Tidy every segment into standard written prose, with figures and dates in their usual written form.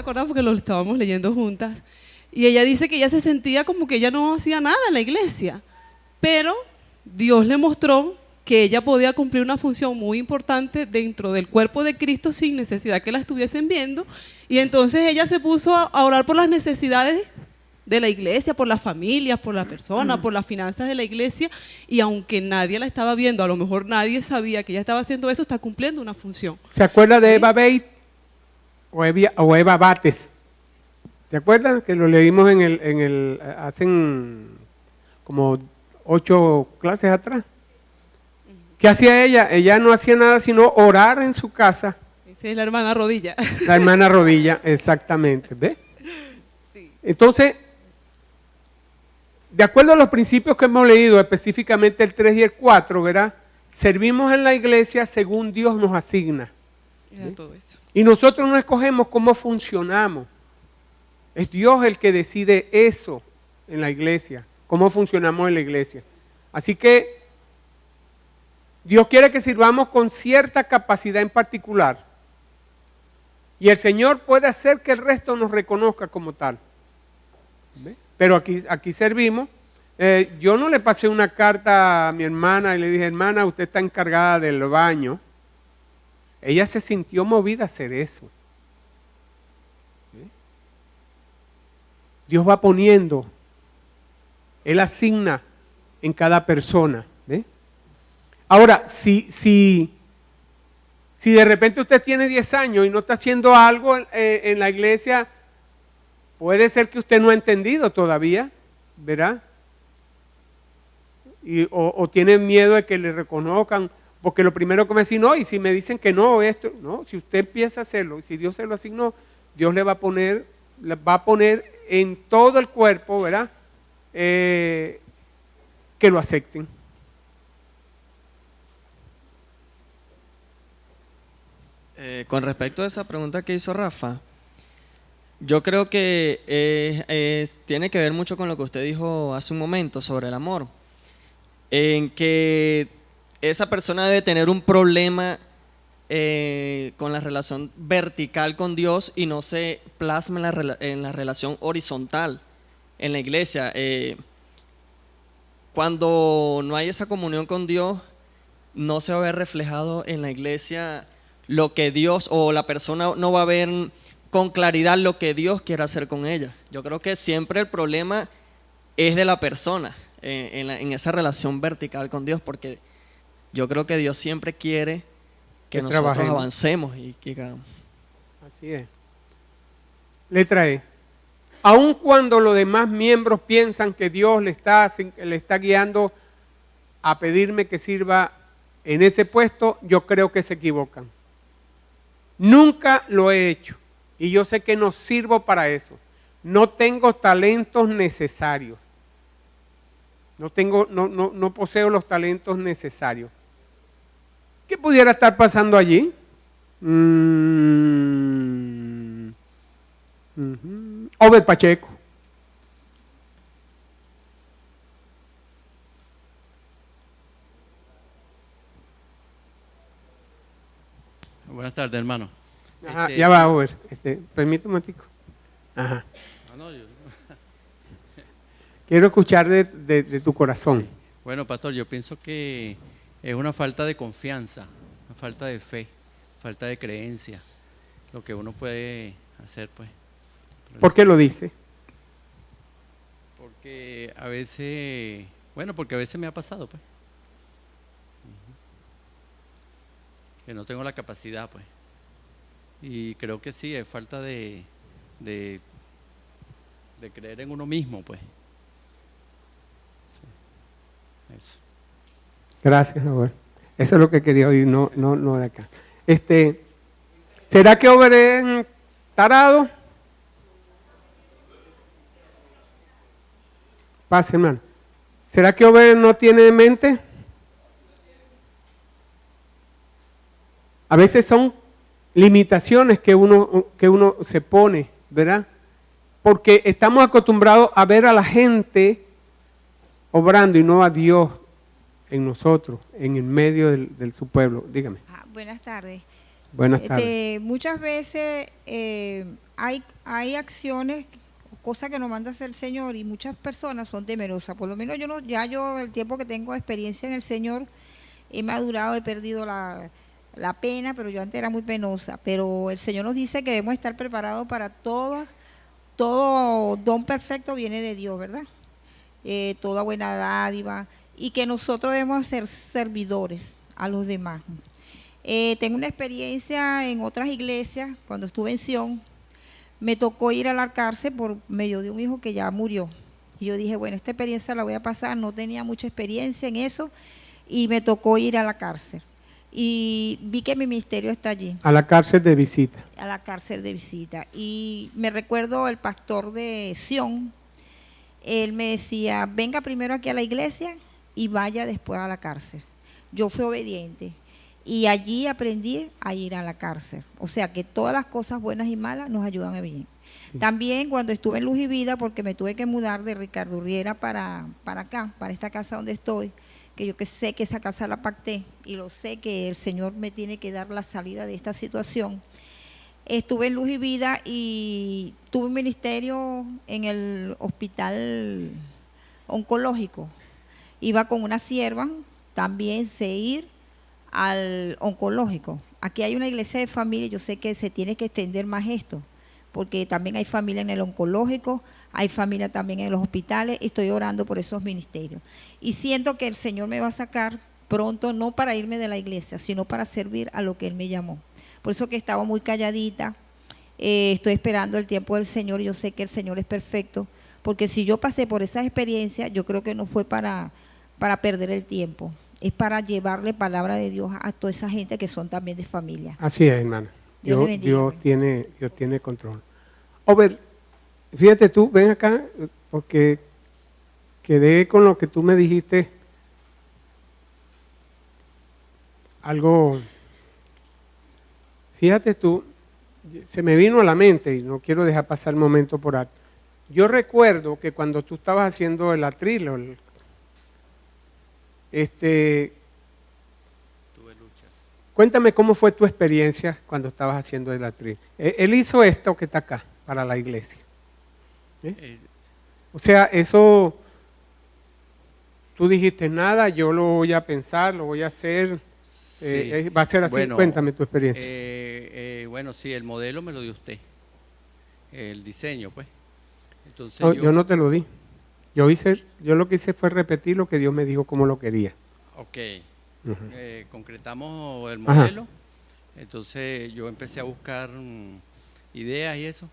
acordar porque lo estábamos leyendo juntas. Y ella dice que ella se sentía como que ella no hacía nada en la iglesia, pero Dios le mostró que ella podía cumplir una función muy importante dentro del cuerpo de Cristo sin necesidad que la estuviesen viendo. Y entonces ella se puso a orar por las necesidades de la iglesia, por las familias, por la persona, por las finanzas de la iglesia, y aunque nadie la estaba viendo, a lo mejor nadie sabía que ella estaba haciendo eso, está cumpliendo una función. ¿Se acuerda de Eva Bate o Eva Bates? ¿Se acuerdan? Que lo leímos hacen como 8 clases atrás. ¿Qué hacía ella? Ella no hacía nada sino orar en su casa. Esa es la hermana Rodilla. La hermana Rodilla, exactamente. ¿Ves? Sí. Entonces, de acuerdo a los principios que hemos leído, específicamente el 3 y el 4, ¿verdad? Servimos en la iglesia según Dios nos asigna. Era todo eso. Y nosotros no escogemos cómo funcionamos. Es Dios el que decide eso en la iglesia, cómo funcionamos en la iglesia. Así que Dios quiere que sirvamos con cierta capacidad en particular. Y el Señor puede hacer que el resto nos reconozca como tal. ¿Ve? Pero aquí servimos. Yo no le pasé una carta a mi hermana y le dije, hermana, usted está encargada del baño. Ella se sintió movida a hacer eso. ¿Ve? Dios va poniendo, Él asigna en cada persona. ¿Ve? Ahora, si de repente usted tiene 10 años y no está haciendo algo en la iglesia, puede ser que usted no ha entendido todavía, ¿verdad? O tiene miedo de que le reconozcan, porque lo primero que me dicen, no, y si me dicen que no, esto, no, si usted empieza a hacerlo, y si Dios se lo asignó, Dios le va a poner en todo el cuerpo, ¿verdad? Que lo acepten. Con respecto a esa pregunta que hizo Rafa, yo creo que tiene que ver mucho con lo que usted dijo hace un momento sobre el amor, en que esa persona debe tener un problema con la relación vertical con Dios y no se plasma en la relación horizontal en la iglesia. Cuando no hay esa comunión con Dios, no se va a ver reflejado en la iglesia lo que Dios, o la persona no va a ver con claridad lo que Dios quiere hacer con ella. Yo creo que siempre el problema es de la persona en esa relación vertical con Dios, porque yo creo que Dios siempre quiere que nosotros avancemos y que hagamos. Así es. Letra E. Aun cuando los demás miembros piensan que Dios le está guiando a pedirme que sirva en ese puesto, yo creo que se equivocan. Nunca lo he hecho y yo sé que no sirvo para eso. No tengo talentos necesarios. No poseo los talentos necesarios. ¿Qué pudiera estar pasando allí? Obed Pacheco. Buenas tardes, hermano. Ajá, ya va, Over. Permítame un momentico. Ajá. Quiero escuchar de tu corazón. Sí. Bueno, pastor, yo pienso que es una falta de confianza, una falta de fe, falta de creencia, lo que uno puede hacer, pues. ¿Por qué lo dice? Porque a veces, porque a veces me ha pasado, pues. Que no tengo la capacidad, pues. Y creo que sí, es falta de creer en uno mismo, pues. Sí. Eso. Gracias, Over. Eso es lo que quería oír, no de acá. ¿Será que Over es tarado? Pase, hermano. ¿Será que Over no tiene mente? A veces son limitaciones que uno se pone, ¿verdad? Porque estamos acostumbrados a ver a la gente obrando y no a Dios en nosotros, en el medio de su pueblo. Dígame. Buenas tardes. Buenas tardes. Muchas veces hay acciones, cosas que nos manda a hacer el Señor y muchas personas son temerosas. Por lo menos yo, no, ya yo el tiempo que tengo de experiencia en el Señor, he madurado, he perdido la pena, pero yo antes era muy penosa. Pero el Señor nos dice que debemos estar preparados para todo don perfecto viene de Dios, ¿verdad? Toda buena dádiva, y que nosotros debemos ser servidores a los demás. Tengo una experiencia en otras iglesias. Cuando estuve en Sion, me tocó ir a la cárcel por medio de un hijo que ya murió. Y yo dije, bueno, esta experiencia la voy a pasar. No tenía mucha experiencia en eso y me tocó ir a la cárcel. Y vi que mi ministerio está allí. A la cárcel de visita. A la cárcel de visita. Y me recuerdo el pastor de Sion, él me decía, venga primero aquí a la iglesia y vaya después a la cárcel. Yo fui obediente y allí aprendí a ir a la cárcel. O sea que todas las cosas buenas y malas nos ayudan a bien. Sí. También cuando estuve en Luz y Vida, porque me tuve que mudar de Ricardo Urriera para acá, para esta casa donde estoy, que yo que sé que esa casa la pacté y lo sé que el Señor me tiene que dar la salida de esta situación. Estuve en Luz y Vida y tuve un ministerio en el hospital oncológico. Iba con una sierva, también sé ir al oncológico. Aquí hay una iglesia de familia, yo sé que se tiene que extender más esto, porque también hay familia en el oncológico, hay familia también en los hospitales. Estoy orando por esos ministerios. Y siento que el Señor me va a sacar pronto, no para irme de la iglesia, sino para servir a lo que Él me llamó. Por eso que estaba muy calladita, estoy esperando el tiempo del Señor y yo sé que el Señor es perfecto, porque si yo pasé por esa experiencia, yo creo que no fue para perder el tiempo, es para llevarle palabra de Dios a toda esa gente que son también de familia. Así es, hermana. Dios tiene control. Over, fíjate tú, ven acá, porque quedé con lo que tú me dijiste, algo. Fíjate tú, se me vino a la mente y no quiero dejar pasar el momento por alto. Yo recuerdo que cuando tú estabas haciendo el atril, cuéntame cómo fue tu experiencia cuando estabas haciendo el atril. Él hizo esto que está acá, para la iglesia. O sea, eso, tú dijiste, nada, yo lo voy a pensar, lo voy a hacer. Sí. Va a ser así, bueno, cuéntame tu experiencia. Bueno, sí, el modelo me lo dio usted, el diseño, pues. Entonces no, yo no te lo di. Yo lo que hice fue repetir lo que Dios me dijo como lo quería. Ok. Concretamos el modelo. Ajá. Entonces yo empecé a buscar ideas y eso.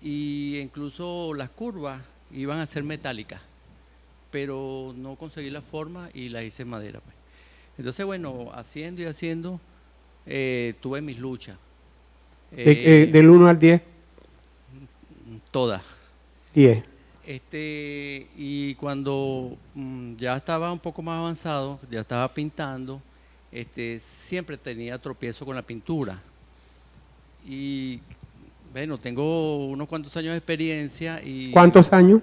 Y incluso las curvas iban a ser metálicas, pero no conseguí la forma y las hice en madera, pues. Entonces, bueno, haciendo y haciendo, tuve mis luchas. ¿Del 1 al 10? Todas. 10. Y cuando ya estaba un poco más avanzado, ya estaba pintando, siempre tenía tropiezo con la pintura. Y bueno, tengo unos cuantos años de experiencia. Y ¿cuántos años?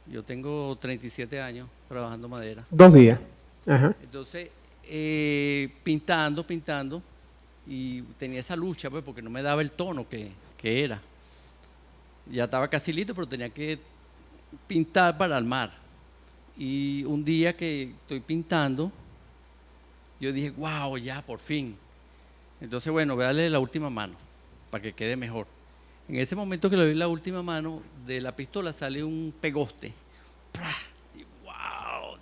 Yo tengo 37 años trabajando madera. 2 días. Ajá. Entonces, pintando, y tenía esa lucha, pues, porque no me daba el tono que era. Ya estaba casi listo, pero tenía que pintar para armar. Y un día que estoy pintando, yo dije, wow, ya, por fin. Entonces, bueno, voy a darle la última mano, para que quede mejor. En ese momento que le doy la última mano, de la pistola sale un pegoste. Y wow,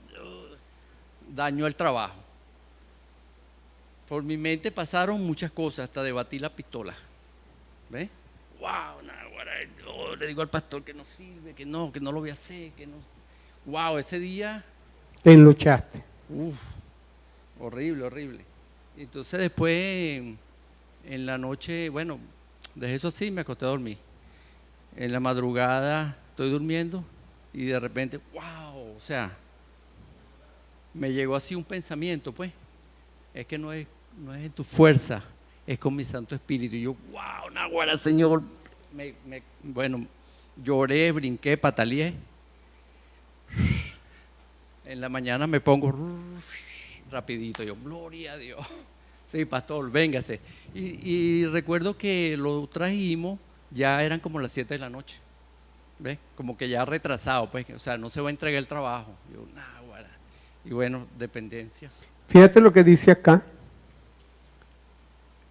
dañó el trabajo. Por mi mente pasaron muchas cosas, hasta debatí la pistola. ¿Ves? ¡Wow! No, le digo al pastor que no sirve, que no lo voy a hacer, que no. ¡Wow! Ese día. Te enluchaste. Horrible. Entonces después, en la noche, bueno, dejé eso así y me acosté a dormir. En la madrugada estoy durmiendo y de repente, ¡wow! O sea, me llegó así un pensamiento, pues. Es que no es en tu fuerza, es con mi Santo Espíritu. Y yo, wow, naguará, Señor. Bueno, lloré, brinqué, pataleé. En la mañana me pongo rapidito, yo, gloria a Dios. Sí, pastor, véngase. Y recuerdo que lo trajimos, ya eran como las 7 de la noche. ¿Ves? Como que ya retrasado, pues, o sea, no se va a entregar el trabajo. Yo, nah, guara. Y bueno, dependencia. Fíjate lo que dice acá,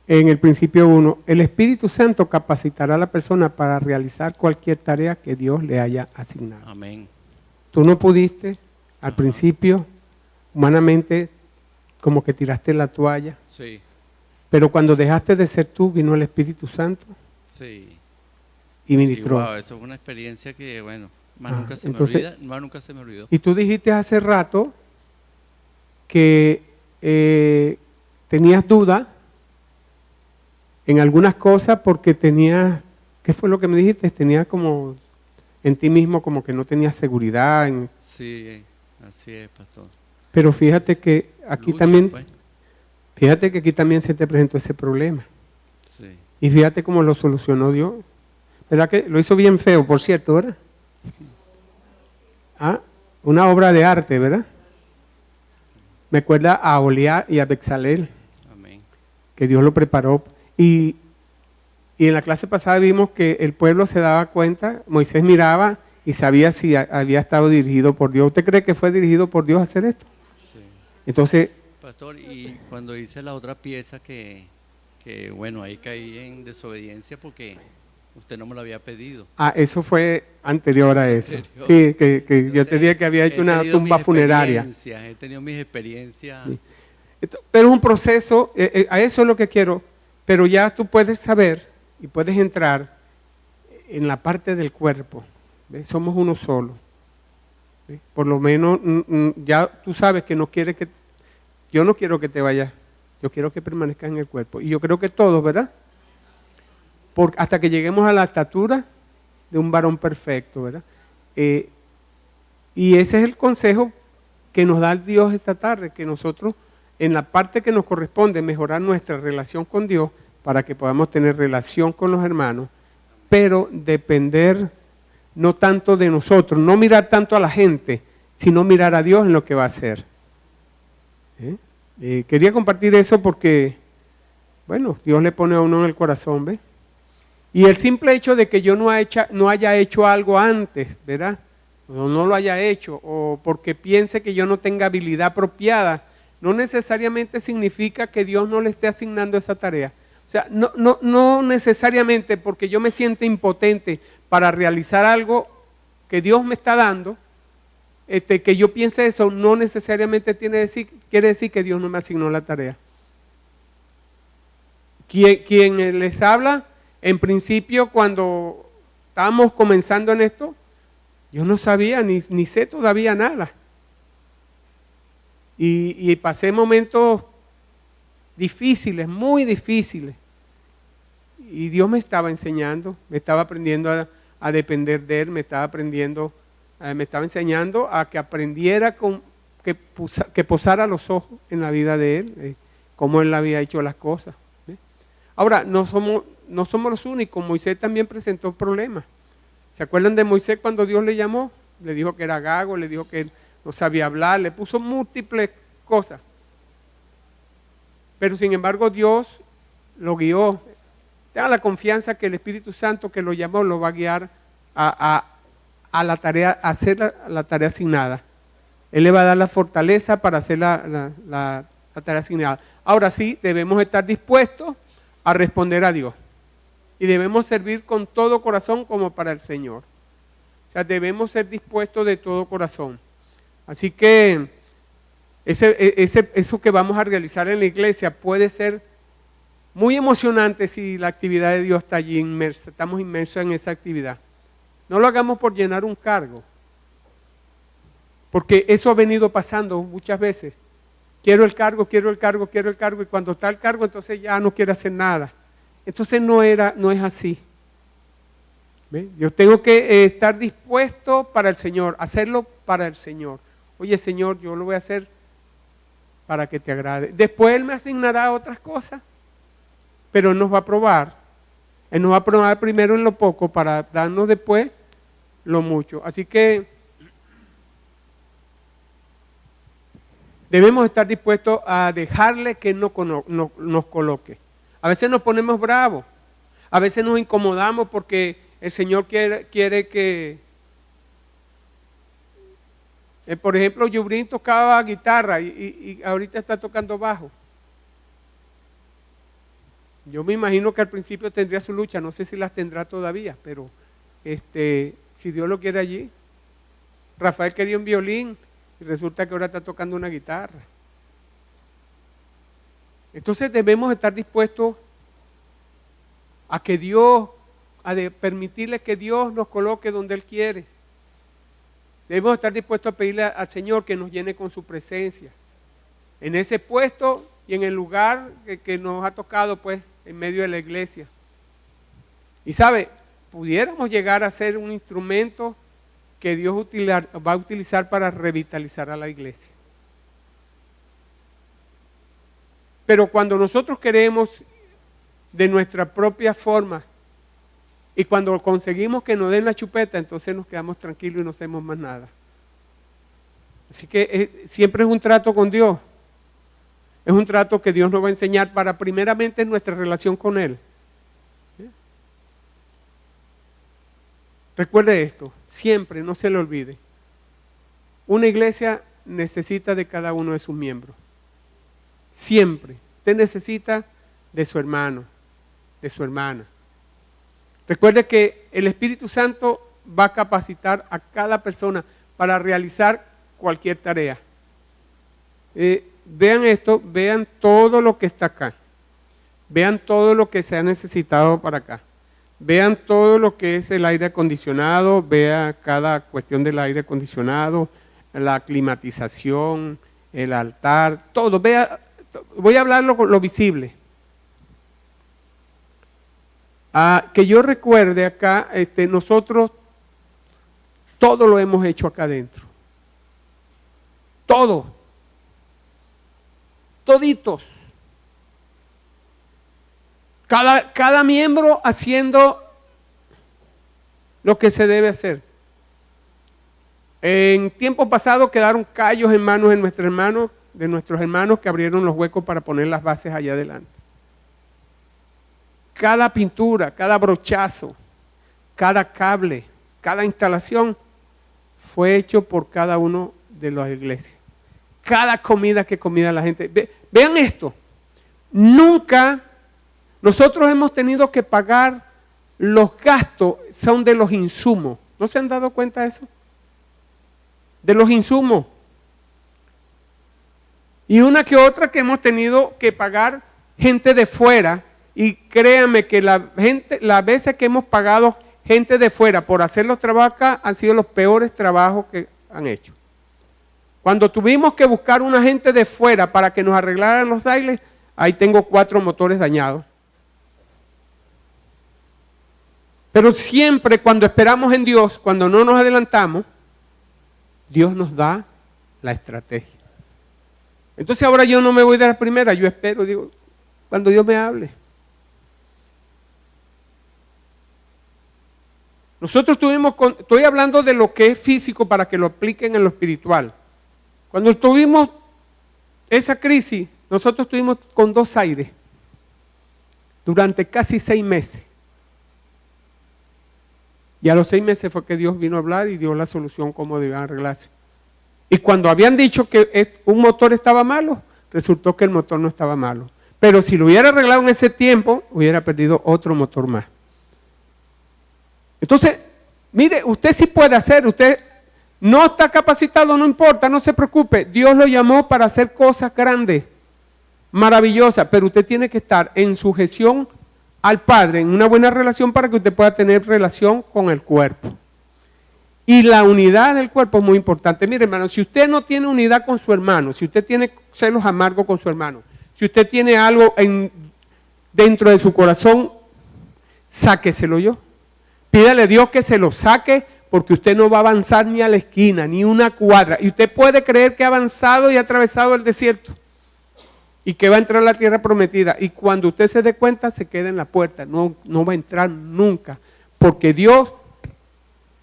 en el principio 1, el Espíritu Santo capacitará a la persona para realizar cualquier tarea que Dios le haya asignado. Amén. Tú no pudiste, al principio, humanamente, como que tiraste la toalla, Sí, pero cuando dejaste de ser tú, vino el Espíritu Santo sí. y Y ministró. wow, eso es una experiencia que, bueno, más Ah, nunca se entonces- me olvida, más nunca se me olvidó. Y tú dijiste hace rato que tenías duda en algunas cosas porque tenías, ¿qué fue lo que me dijiste? Tenías como en ti mismo como que no tenías seguridad. Sí, así es, pastor. Pero fíjate que aquí Lucha, también, pues. fíjate que aquí también se te presentó ese problema. Sí. Y fíjate cómo lo solucionó Dios. ¿Verdad que lo hizo bien feo, por cierto, verdad? Ah, una obra de arte, ¿verdad? Me acuerda a Oliá y a Bezalel, Amén. que Dios lo preparó. Y en la clase pasada vimos que el pueblo se daba cuenta, Moisés miraba y sabía si había estado dirigido por Dios. ¿Usted cree que fue dirigido por Dios a hacer esto? Sí. Entonces, Pastor, y cuando hice la otra pieza que bueno, ahí caí en desobediencia porque usted no me lo había pedido. eso fue anterior a eso. Anterior. Sí, que yo te Entonces, dije que había hecho he una tenido tumba mis funeraria. experiencias, He tenido mis experiencias. Sí. Pero es un proceso, a eso es lo que quiero, pero ya tú puedes saber y puedes entrar en la parte del cuerpo. ¿Ves? Somos uno solo. ¿Ves? Por lo menos ya tú sabes que yo no quiero que te vayas, yo quiero que permanezcas en el cuerpo. Y yo creo que todos, ¿verdad? Hasta que lleguemos a la estatura de un varón perfecto, ¿verdad? Y ese es el consejo que nos da Dios esta tarde, que nosotros en la parte que nos corresponde mejorar nuestra relación con Dios para que podamos tener relación con los hermanos, pero depender no tanto de nosotros, no mirar tanto a la gente, sino mirar a Dios en lo que va a hacer. Quería compartir eso porque, bueno, Dios le pone a uno en el corazón, ¿ves? Y el simple hecho de que yo no haya hecho algo antes, ¿verdad? O no lo haya hecho, o porque piense que yo no tenga habilidad apropiada, no necesariamente significa que Dios no le esté asignando esa tarea. O sea, no necesariamente porque yo me siento impotente para realizar algo que Dios me está dando, que yo piense eso, no necesariamente quiere decir que Dios no me asignó la tarea. Quien les habla, en principio, cuando estábamos comenzando en esto, yo no sabía ni sé todavía nada. Y pasé momentos difíciles, muy difíciles. Y Dios me estaba enseñando, me estaba aprendiendo a depender de Él, me estaba enseñando a que aprendiera que posara los ojos en la vida de Él, cómo Él había hecho las cosas. Ahora, no somos los únicos, Moisés también presentó problemas. ¿Se acuerdan de Moisés cuando Dios le llamó? Le dijo que era gago, le dijo que no sabía hablar, le puso múltiples cosas. Pero sin embargo Dios lo guió. Tenga la confianza que el Espíritu Santo que lo llamó lo va a guiar a la tarea, a hacer la tarea asignada. Él le va a dar la fortaleza para hacer la tarea asignada. Ahora sí, debemos estar dispuestos a responder a Dios. Y debemos servir con todo corazón como para el Señor. O sea, debemos ser dispuestos de todo corazón. Así que eso que vamos a realizar en la iglesia puede ser muy emocionante si la actividad de Dios está allí inmersa, estamos inmersos en esa actividad. No lo hagamos por llenar un cargo, porque eso ha venido pasando muchas veces. Quiero el cargo, y cuando está el cargo entonces ya no quiero hacer nada. Entonces no es así. ¿Ve? Yo tengo que estar dispuesto para el Señor, hacerlo para el Señor. Oye Señor, yo lo voy a hacer para que te agrade. Después Él me asignará otras cosas, pero Él nos va a probar. Él nos va a probar primero en lo poco para darnos después lo mucho. Así que debemos estar dispuestos a dejarle que nos coloque. A veces nos ponemos bravos, a veces nos incomodamos porque el Señor quiere que... por ejemplo, Yubrín tocaba guitarra y ahorita está tocando bajo. Yo me imagino que al principio tendría su lucha, no sé si las tendrá todavía, pero si Dios lo quiere allí. Rafael quería un violín y resulta que ahora está tocando una guitarra. Entonces debemos estar dispuestos a que Dios, permitirle que Dios nos coloque donde Él quiere. Debemos estar dispuestos a pedirle al Señor que nos llene con su presencia. En ese puesto y en el lugar que nos ha tocado, pues, en medio de la iglesia. Y sabe, pudiéramos llegar a ser un instrumento que Dios va a utilizar para revitalizar a la iglesia. Pero cuando nosotros queremos de nuestra propia forma y cuando conseguimos que nos den la chupeta, entonces nos quedamos tranquilos y no hacemos más nada. Así que siempre es un trato con Dios. Es un trato que Dios nos va a enseñar para primeramente nuestra relación con Él. Recuerde esto, siempre, no se le olvide. Una iglesia necesita de cada uno de sus miembros. Siempre. Usted necesita de su hermano, de su hermana. Recuerde que el Espíritu Santo va a capacitar a cada persona para realizar cualquier tarea. Vean esto, vean todo lo que está acá. Vean todo lo que se ha necesitado para acá. Vean todo lo que es el aire acondicionado, vea cada cuestión del aire acondicionado, la climatización, el altar, todo. Vea, voy a hablar lo visible. Que yo recuerde acá, nosotros todo lo hemos hecho acá adentro. Todo. Toditos. Cada miembro haciendo lo que se debe hacer. En tiempo pasado quedaron callos en manos de nuestros hermanos que abrieron los huecos para poner las bases allá adelante. Cada pintura, cada brochazo, cada cable, cada instalación fue hecho por cada uno de las iglesias. Cada comida que comía la gente. Vean esto. Nunca nosotros hemos tenido que pagar los gastos, son de los insumos. ¿No se han dado cuenta de eso? De los insumos. Y una que otra que hemos tenido que pagar gente de fuera. Y créanme que las veces que hemos pagado gente de fuera por hacer los trabajos acá han sido los peores trabajos que han hecho. Cuando tuvimos que buscar una gente de fuera para que nos arreglaran los aires, ahí tengo 4 motores dañados. Pero siempre cuando esperamos en Dios, cuando no nos adelantamos, Dios nos da la estrategia. Entonces ahora yo no me voy de la primera, yo espero, digo, cuando Dios me hable. Nosotros estoy hablando de lo que es físico para que lo apliquen en lo espiritual. Cuando tuvimos esa crisis, nosotros estuvimos con 2 aires durante casi 6 meses. Y a los 6 meses fue que Dios vino a hablar y dio la solución cómo debían arreglarse. Y cuando habían dicho que un motor estaba malo, resultó que el motor no estaba malo. Pero si lo hubiera arreglado en ese tiempo, hubiera perdido otro motor más. Entonces, mire, usted sí puede hacer, usted no está capacitado, no importa, no se preocupe. Dios lo llamó para hacer cosas grandes, maravillosas, pero usted tiene que estar en sujeción al Padre, en una buena relación para que usted pueda tener relación con el cuerpo. Y la unidad del cuerpo es muy importante. Mire, hermano, si usted no tiene unidad con su hermano, si usted tiene celos amargos con su hermano, si usted tiene algo dentro de su corazón, sáqueselo yo. Pídale a Dios que se lo saque porque usted no va a avanzar ni a la esquina, ni una cuadra. Y usted puede creer que ha avanzado y ha atravesado el desierto y que va a entrar a la tierra prometida. Y cuando usted se dé cuenta, se queda en la puerta. No va a entrar nunca. Porque Dios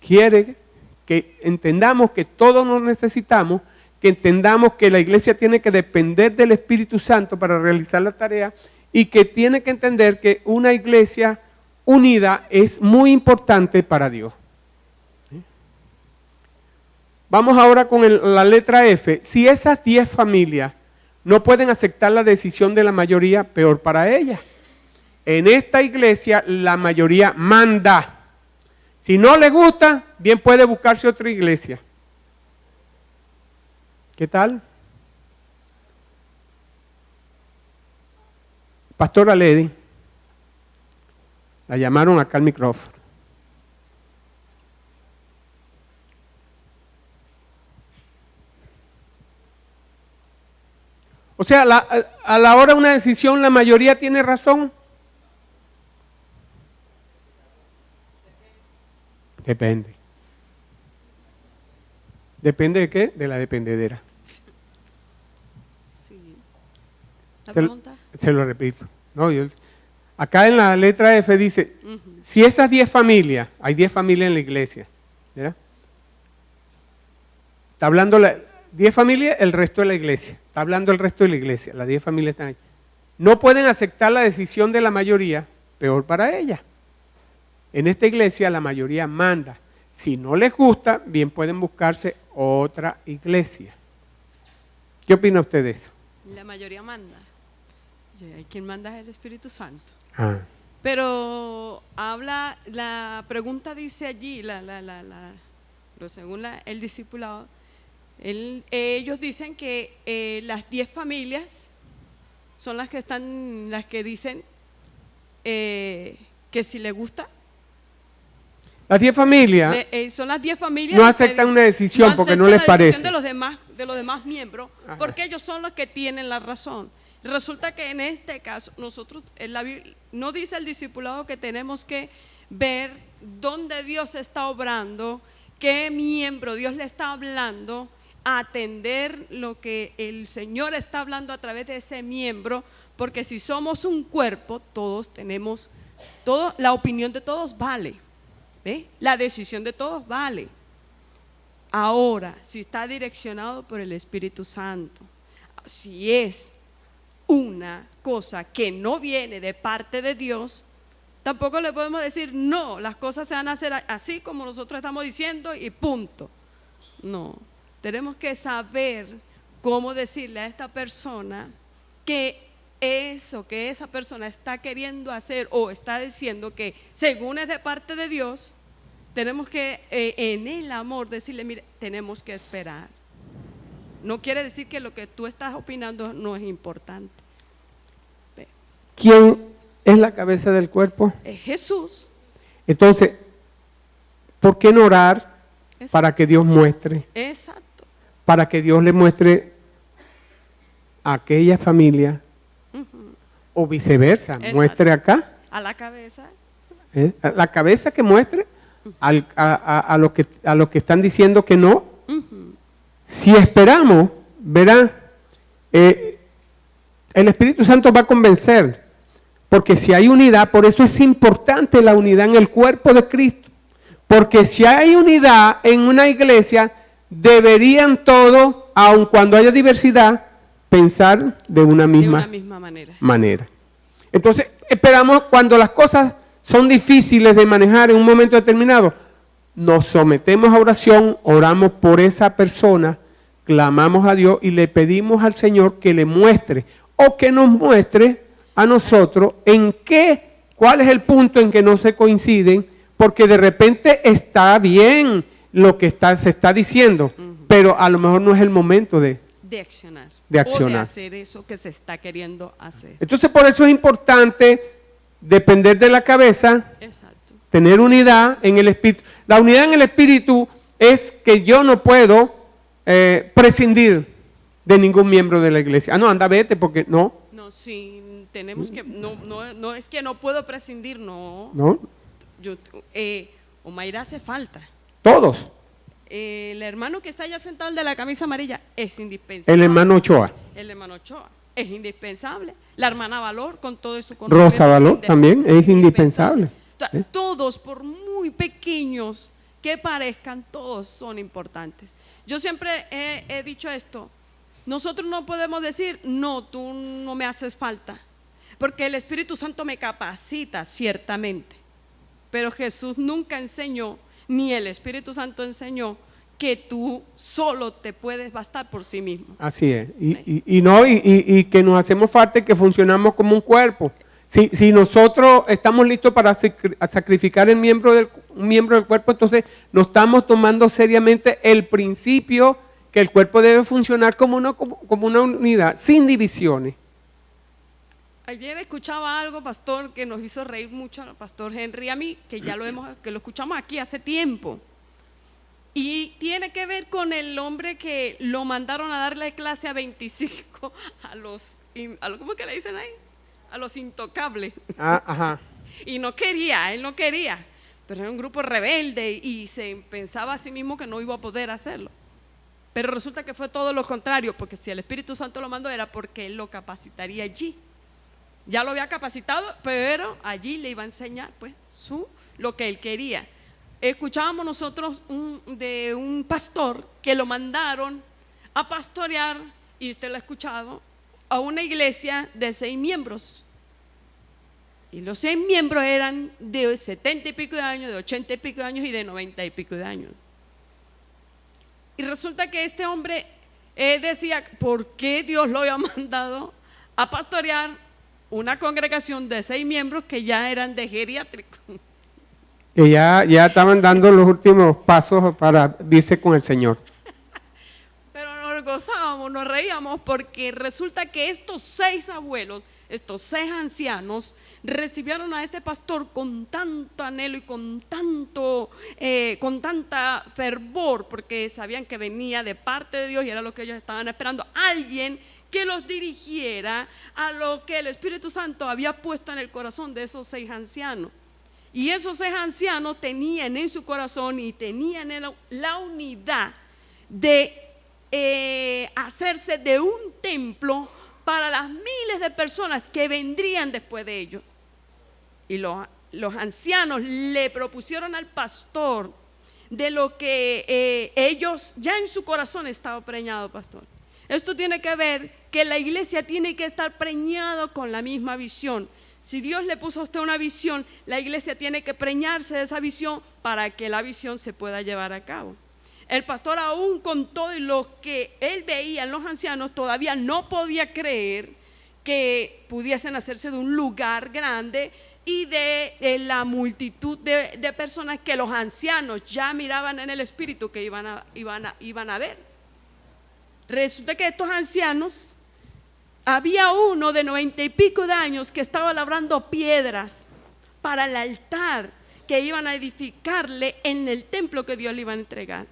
quiere que entendamos que todos nos necesitamos, que entendamos que la iglesia tiene que depender del Espíritu Santo para realizar la tarea y que tiene que entender que una iglesia unida es muy importante para Dios. Vamos ahora con la letra F. Si esas 10 familias no pueden aceptar la decisión de la mayoría, peor para ellas. En esta iglesia la mayoría manda. Si no le gusta, bien puede buscarse otra iglesia. ¿Qué tal? Pastora Lady, la llamaron acá al micrófono. O sea, a la hora de una decisión, la mayoría tiene razón. Depende. ¿Depende de qué? De la dependedera. Sí. ¿La pregunta? Se lo repito. No, acá en la letra F dice, si esas 10 familias, hay 10 familias en la iglesia, ¿verdad? Está hablando 10 familias, el resto de la iglesia. Está hablando el resto de la iglesia, las 10 familias están ahí. No pueden aceptar la decisión de la mayoría, peor para ellas. En esta iglesia la mayoría manda. Si no les gusta, bien pueden buscarse otra iglesia. ¿Qué opina usted de eso? La mayoría manda. Quien manda es el Espíritu Santo. Ah. Pero la pregunta dice allí, según el discipulado, ellos dicen que las 10 familias son las que dicen que si le gusta. Las 10 familias son las 10 familias no aceptan una decisión porque no les parece. De los demás miembros, ajá, porque ellos son los que tienen la razón. Resulta que en este caso, nosotros, la Biblia, no dice el discipulado que tenemos que ver dónde Dios está obrando, qué miembro Dios le está hablando, atender lo que el Señor está hablando a través de ese miembro, porque si somos un cuerpo, la opinión de todos vale. ¿Ve? La decisión de todos vale. Ahora, si está direccionado por el Espíritu Santo, si es una cosa que no viene de parte de Dios, tampoco le podemos decir, no, las cosas se van a hacer así como nosotros estamos diciendo y punto. No, tenemos que saber cómo decirle a esta persona que eso que esa persona está queriendo hacer o está diciendo que según es de parte de Dios, tenemos que en el amor decirle, mire, tenemos que esperar. No quiere decir que lo que tú estás opinando no es importante. ¿Quién es la cabeza del cuerpo? Es Jesús. Entonces, ¿por qué no orar? Exacto. Para que Dios muestre? Exacto. Para que Dios le muestre a aquella familia o viceversa, exacto, muestre acá. A la cabeza. A la cabeza que muestre a los que están diciendo que no. Si esperamos, verán, el Espíritu Santo va a convencer, porque si hay unidad, por eso es importante la unidad en el cuerpo de Cristo, porque si hay unidad en una iglesia, deberían todos, aun cuando haya diversidad, pensar de una misma manera. Entonces, esperamos cuando las cosas son difíciles de manejar en un momento determinado, nos sometemos a oración, oramos por esa persona, clamamos a Dios y le pedimos al Señor que le muestre o que nos muestre a nosotros cuál es el punto en que no se coinciden, porque de repente está bien lo que se está diciendo, pero a lo mejor no es el momento de accionar. O de hacer eso que se está queriendo hacer. Entonces por eso es importante depender de la cabeza, exacto, tener unidad en el Espíritu. La unidad en el Espíritu es que yo no puedo prescindir de ningún miembro de la iglesia. No, anda, vete, porque no. No, sí, tenemos que, no es que no puedo prescindir, no. No. Omaira hace falta. Todos. El hermano que está allá sentado, el de la camisa amarilla, es indispensable. El hermano Ochoa. El hermano Ochoa es indispensable. La hermana Valor, con todo su conocimiento. Rosa Valor también es indispensable. Todos, por muy pequeños que parezcan, todos son importantes. Yo siempre he dicho esto, nosotros no podemos decir, no, tú no me haces falta, porque el Espíritu Santo me capacita, ciertamente, pero Jesús nunca enseñó, ni el Espíritu Santo enseñó, que tú solo te puedes bastar por sí mismo. Así es. Y que nos hacemos falta y que funcionamos como un cuerpo. Si nosotros estamos listos para sacrificar un miembro del cuerpo, entonces no estamos tomando seriamente el principio que el cuerpo debe funcionar como una unidad, sin divisiones. Ayer escuchaba algo, pastor, que nos hizo reír mucho al pastor Henry y a mí, que lo escuchamos aquí hace tiempo. Y tiene que ver con el hombre que lo mandaron a darle clase a 25 ¿cómo que le dicen ahí? A los intocables. Ajá. Y él no quería, pero era un grupo rebelde y se pensaba a sí mismo que no iba a poder hacerlo. Pero resulta que fue todo lo contrario, porque si el Espíritu Santo lo mandó era porque él lo capacitaría allí. Ya lo había capacitado, pero allí le iba a enseñar pues lo que él quería. Escuchábamos nosotros de un pastor que lo mandaron a pastorear, y usted lo ha escuchado, a una iglesia de 6 miembros. Y los 6 miembros eran de 70 y pico de años, de 80 y pico de años y de 90 y pico de años. Y resulta que este hombre decía, ¿por qué Dios lo había mandado a pastorear una congregación de 6 miembros que ya eran de geriátrico? Que ya estaban dando los últimos pasos para irse con el Señor. Pero nos gozábamos, nos reíamos, porque resulta que estos 6 abuelos, estos 6 ancianos, recibieron a este pastor con tanto anhelo y con tanta fervor, porque sabían que venía de parte de Dios y era lo que ellos estaban esperando, alguien que los dirigiera a lo que el Espíritu Santo había puesto en el corazón de esos 6 ancianos. Y esos 6 ancianos tenían en su corazón y tenían la unidad de hacerse de un templo para las miles de personas que vendrían después de ellos. Y los ancianos le propusieron al pastor de lo que ellos ya en su corazón estaba preñado, pastor. Esto tiene que ver que la iglesia tiene que estar preñada con la misma visión. Si Dios le puso a usted una visión, la iglesia tiene que preñarse de esa visión para que la visión se pueda llevar a cabo. El pastor, aún con todo lo que él veía en los ancianos, todavía no podía creer que pudiesen hacerse de un lugar grande y de la multitud de personas que los ancianos ya miraban en el espíritu que iban a ver. Resulta que estos ancianos, había uno de 90 y pico de años que estaba labrando piedras para el altar que iban a edificarle en el templo que Dios le iba a entregar.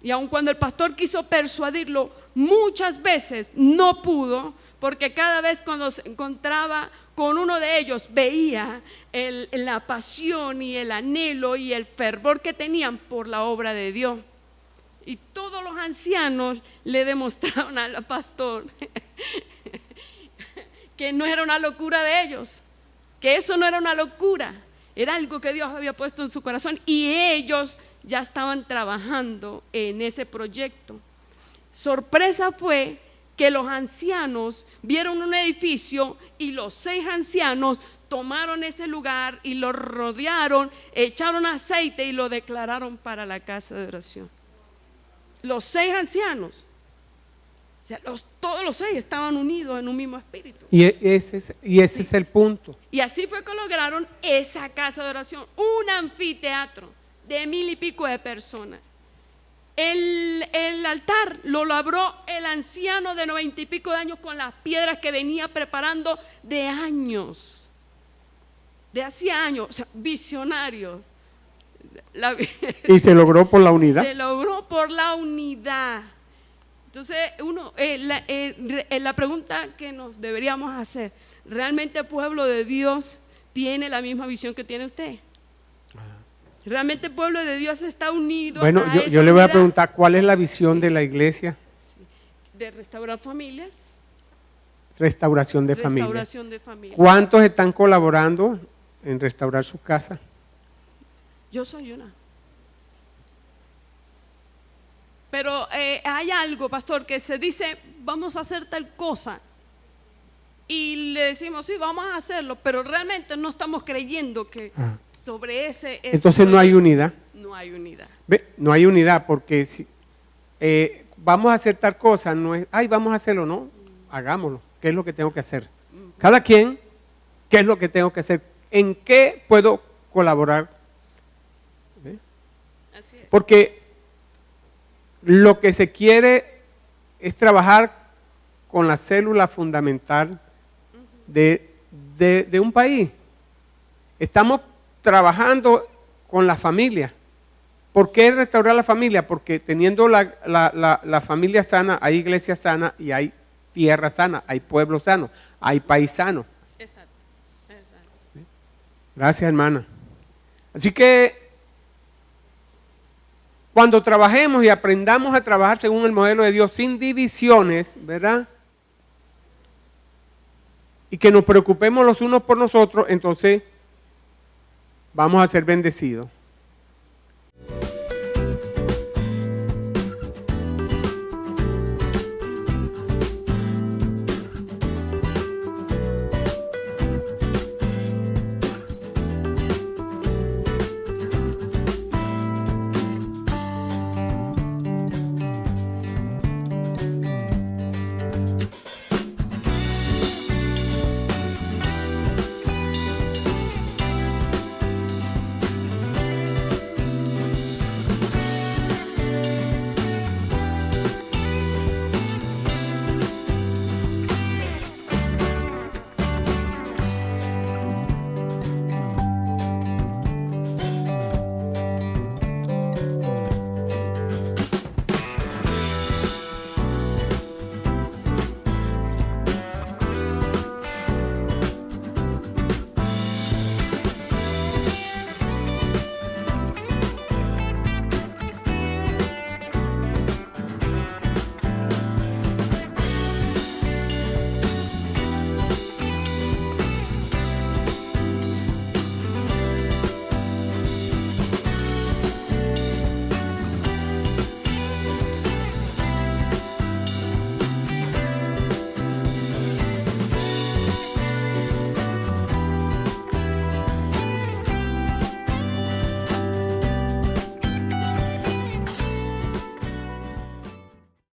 Y aun cuando el pastor quiso persuadirlo muchas veces, no pudo, porque cada vez cuando se encontraba con uno de ellos veía la pasión y el anhelo y el fervor que tenían por la obra de Dios. Y todos los ancianos le demostraron al pastor que no era una locura de ellos, que eso no era una locura, era algo que Dios había puesto en su corazón y ellos ya estaban trabajando en ese proyecto. Sorpresa fue que los ancianos vieron un edificio y los 6 ancianos tomaron ese lugar y lo rodearon, echaron aceite y lo declararon para la casa de oración. Los 6 ancianos, o sea, todos los 6 estaban unidos en un mismo espíritu. Y ese es el punto. Y así fue que lograron esa casa de oración, un anfiteatro de 1000 y pico de personas. El altar lo labró el anciano de 90 y pico de años con las piedras que venía preparando de años, de hacía años, o sea, visionarios. Y se logró por la unidad. Se logró por la unidad. Entonces, la pregunta que nos deberíamos hacer, ¿realmente el pueblo de Dios tiene la misma visión que tiene usted? ¿Realmente el pueblo de Dios está unido? Bueno, yo le voy a preguntar, ¿cuál es la visión de la iglesia? De restaurar familias. Restauración de familias. Restauración de familias. ¿Cuántos están colaborando en restaurar sus casas? Yo soy una. Pero hay algo, pastor, que se dice, vamos a hacer tal cosa. Y le decimos, sí, vamos a hacerlo, pero realmente no estamos creyendo que sobre ese Entonces no hay unidad. No hay unidad. ¿Ve? No hay unidad porque si vamos a hacer tal cosa, no es, ay, vamos a hacerlo, no, hagámoslo. ¿Qué es lo que tengo que hacer? Cada quien, ¿qué es lo que tengo que hacer? ¿En qué puedo colaborar? ¿Ve? Así es. Porque lo que se quiere es trabajar con la célula fundamental de un país. Estamos trabajando con la familia. ¿Por qué restaurar la familia? Porque teniendo la familia sana, hay iglesia sana y hay tierra sana, hay pueblo sano, hay país sano. Exacto. Gracias, hermana. Así que cuando trabajemos y aprendamos a trabajar según el modelo de Dios, sin divisiones, ¿verdad? Y que nos preocupemos los unos por nosotros, entonces vamos a ser bendecidos.